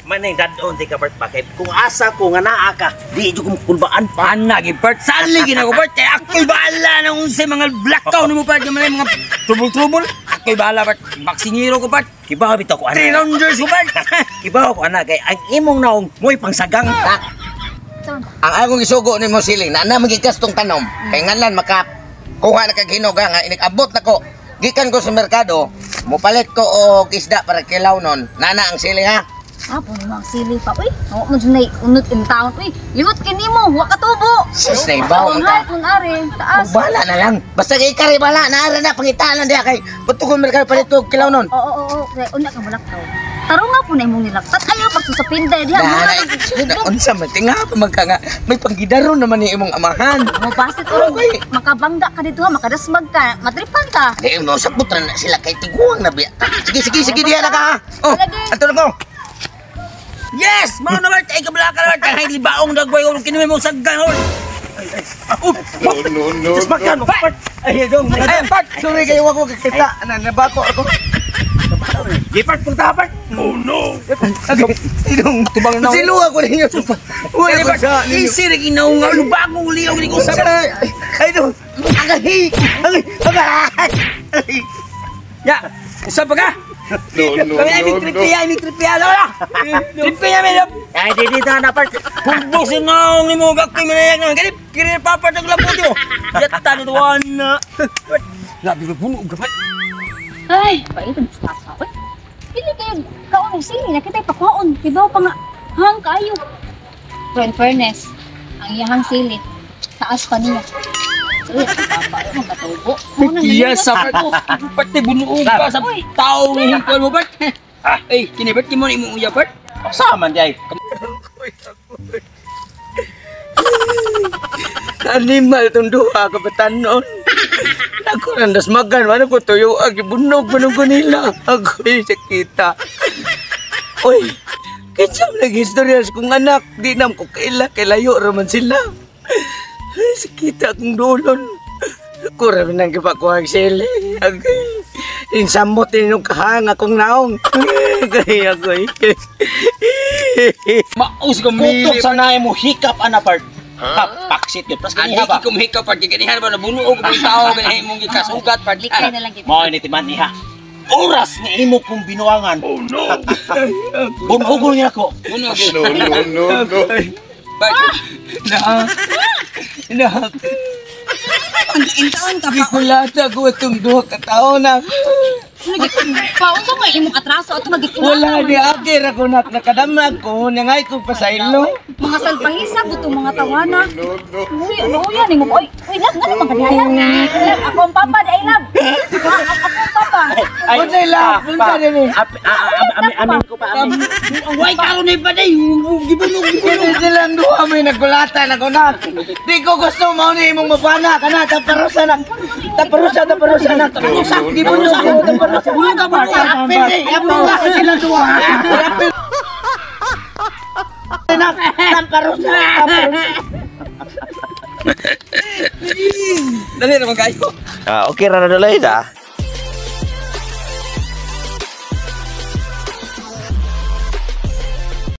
Maning dadon ti ka Bert bakit kung asa ko nga naa ka di jud ko kulbaan pa Panagi Bert, salig na ko Bert. Kaya ako'y bahala ng unsay mga blackout ni mo Bert, yung mga trouble. Ako'y bahala Bert. Baksiniro ko Bert. kibaw bitaw ko ana 300 ko Bert. kibaw ko ana kay ang imong naong mo'y pangsagang Ang akong isugo ni mo siling na magikas tong tanom. Kay nganlan maka kuha na kag hinog nga inigabot na ko. Gikan ko sa merkado, mupalit ko og isda para kilaw nun. Nana ang siling ha. Apo ni mga sili pa, uy. Ako mo dyan na unod in town, uy. Liwat kini mo, huwag katubo. Sus na ibaw Ang ka. height, kung ari, taas. Bala na lang. Basta kay kari bala naara na pangitaan diha kay putukon merkado palit ko kilaw nun. Oo. Kaya una ka malaktaw. Taro nga po na imong nilaktat. Ayaw pa sa pinday. Diha, mura lang. Unsa man tinga pa magka nga may panggidaron naman ni imong amahan. Mabasit o, makabangga ka dito ha, makadasmag ka, matripan ka. Di mo sa putra na sila kay tiguang na biya. Sige diha na ka. Oh, ato na ko. Yes! Mao na Bert, ay kabala ka Bert. Kahit libaong dagway ko kinumi mo saggan hol. No. just makan Bert ay dong Ay, Bert, sorry kayo ako kakita. Nabato ako. di Bert punta Bert oh no Idong tubang na. Siluha ko ninyo. Uy, Ay Bert, easy rin ginaw nga. Lubagong liyaw ni ko sa Ay, no. Agay. Ya, isa pa ka? No. Kami may tripiya, lola! Tripiya, may lap! ay di na Bert Pumbusin na ang limugak ko yung manayag na. Kini papat ang labot mo. Yata na doon na. Labi ko puno, gapat. Ay, paitan sa tasa, uy. Hindi kayo kaon ng sili, nakita yung pakuon. Kibaw pa nga, hang kayo. Pero in fairness, ang iyahang sili, taas pa niya. Uy, papa, yung magkatubo. Yes, sapat ko. Pati bunuog ka sa tao ng hingkol mo, Bert. Ay, kinibert mo na imong uya, Bert. sama di ay Animal itong duha kabatanon. Ako randas magan, mana ko tuyo ag bunog ko nila. Ako'y sakita. Uy, kitsam lagi istorya sa kong anak. Di nam ko kailayo raman sila. Ay, sakita akong dulon. Ako raman ang kipakuhang sili. Insamot din yung kahang akong naong. Kaya ako'y. Maus ko kutok sa naay mo hikap ana Bert paksit yun plus Andi kaniha ba ko kumihikaw, Bert. Kanihan ba na bunuog ng tao. Kanihan mong gikasugat, Bert. Likay na lang kita. mo ni timan niha oras nga imo kong binuangan bunugon niya ko Bunuog. No. Bert. Ang intaan ka pa. Kulata ko itong duha katao na. Paon ka nga, imong atraso at magiging Wala di akir ako nakadamag ko. Nangay ko pa sa ilo. mga salpahisa, buto mga tawana. Uy, ano yan? Uy, love, nga naman kanila. Love, ako ang papa, I love. Ako ang papa. Punta ila. Punta din eh. amin ko pa amin Ang white karon na iba na yung gibunog. Hindi silang duha may nagkulatan ako na. Di ko gusto mo na imong mabana ka na. Taparusa na. Taparusa na. Di mo na ako. Taparusa. Bunuog ka, Bert. Apil ka sila duha. Apil. Taparusa. Dali naman kayo. okay ra na dulay da